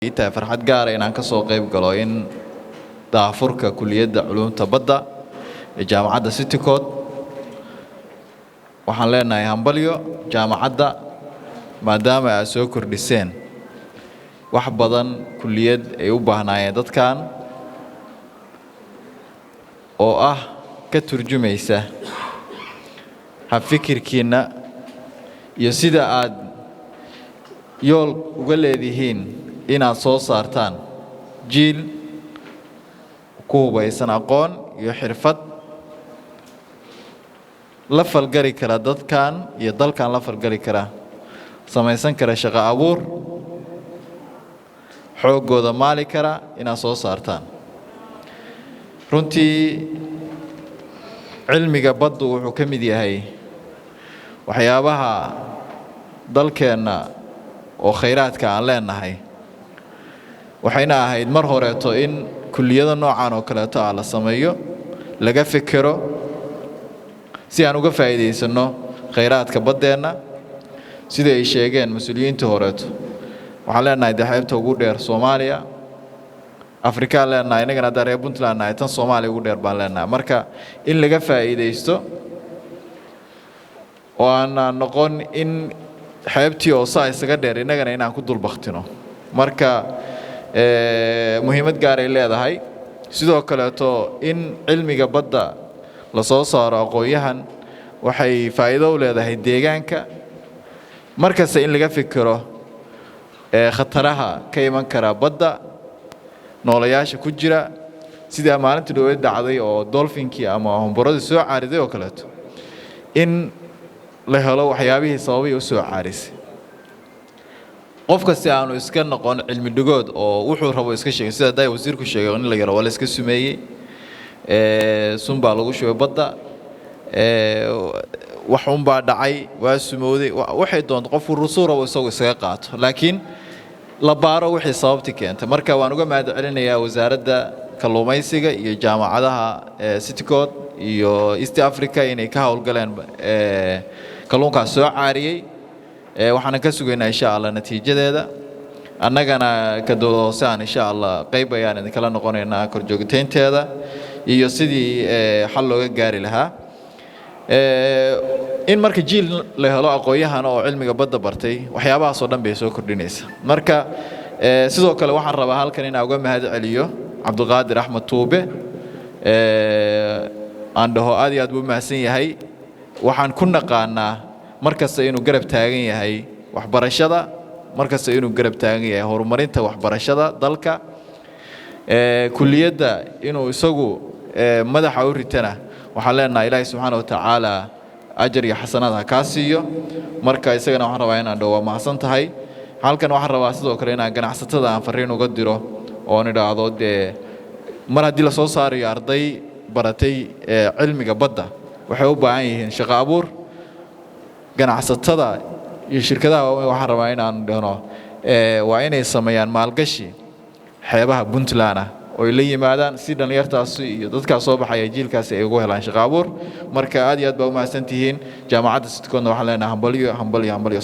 إنت فرحت جاري إن أنك سوق قيب قلوين دافورك كلية علوم تبدأ جامعة سيتي كود waxaan leenahay hambalyo jaamacadda maadaama ay soo kordhiseen wax badan kulliyad ay u baahnaayeen dadkan oo ah ka turjumaysa fikirkiina iyo sida aad yool uga leedihiin inaad soo saartaan jiil ku hubaysan aqoon iyo xirfad la falgari kara dadkan iyo dalkan la falgari kara samaysan kara shaqo abuur xoogooda maali kara inaad soo saartaan runtii cilmiga baddu wuxuu ka mid yahay waxyaabaha dalkeenna oo khayraadka aan leenahay waxayna ahayd mar horeeto in kulliyada noocan oo kaleeto ah la sameeyo laga fikiro si aan uga faa'iideysano khayraadka badeena sida ay sheegeen mas'uuliyiinta horeeto waxaan leenahay xeebta ugu dheer Soomaaliya Afrika leenahay inagana daree Puntland ay tan Soomaaliya ugu dheer baan leenahay marka in laga faa'iideysto oo aan noqon in xeebtii oo saa isaga dheer inagana inaan ku dulbaqtino marka muhiimad gaar ay leedahay sidoo kaleeto in cilmiga badda la soo saaro aqoonyahan waxay faa'iido u leedahay deegaanka markaas in laga fikiro khataraha ka iman kara badda noolayaasha ku jira sida maalintii dowladda dhacday oo dolphinkii ama humburadii soo caariday oo kaleeto in la helo waxyaabihii sababay u soo caarisay qofka si aanu iska noqon cilmi dhigood oo wuxuu rabo iska sheegay sida day wasiirku sheegay in la yaro wala iska sumeeyay sunba lagu shubay badda wax un baa dhacay waa sumowday waxay doonto qofku rusuura oo isagu isaga qaato laakiin la baaro wixii sababti keentay marka waan uga mahad celinayaa wasaaradda kalluumaysiga iyo jaamacadaha City Code iyo East Africa inay ka hawlgaleen kalluunka soo caariyay waxaan ka sugaynaa insha Allah natiijadeeda annagana ka doodosaan insha Allah qayb ayaan idin kala noqonaynaa kor joogteynteeda iyo sidii xal looga gaari lahaa in marka jiil la helo aqoonyahan oo cilmiga badda bartay waxyaabaha soo dhan bay soo kordhinaysa marka sidoo kale waxaan rabaa halkan in aan uga mahad celiyo Cabdiqaadir Axmed Tuube aan dhaho aad iyo aad buu mahadsan yahay waxaan ku naqaanaa markasta inuu garab taagan yahay waxbarashada markasta inuu garab taagan yahay horumarinta waxbarashada dalka kulliyadda inuu isagu madaxa u ritana waxaan leenahay Ilaahay subxaanahu wa ta'ala ajar iyo xasanaad ha ka siiyo marka isagana waxaan rabaa inaan dhawo mahadsan tahay halkan waxaan rabaa sidoo kale inaan ganacsatada aan fariin uga diro oo nidhaahdo mar haddii la soo saarayo arday baratay cilmiga badda waxay u baahan yihiin shaqo abuur ganacsatada iyo shirkadaha waxaan rabaa inaan dhahno waa inay sameeyaan maalgashi xeebaha Puntland oo ay la yimaadaan si dhalinyartaas iyo dadka soo baxay jiilkaas ay ugu helaan shaqo abuur marka aad iyo aad baa u mahadsantihiin jaamacadda City Code waxaan leenahay hambalyo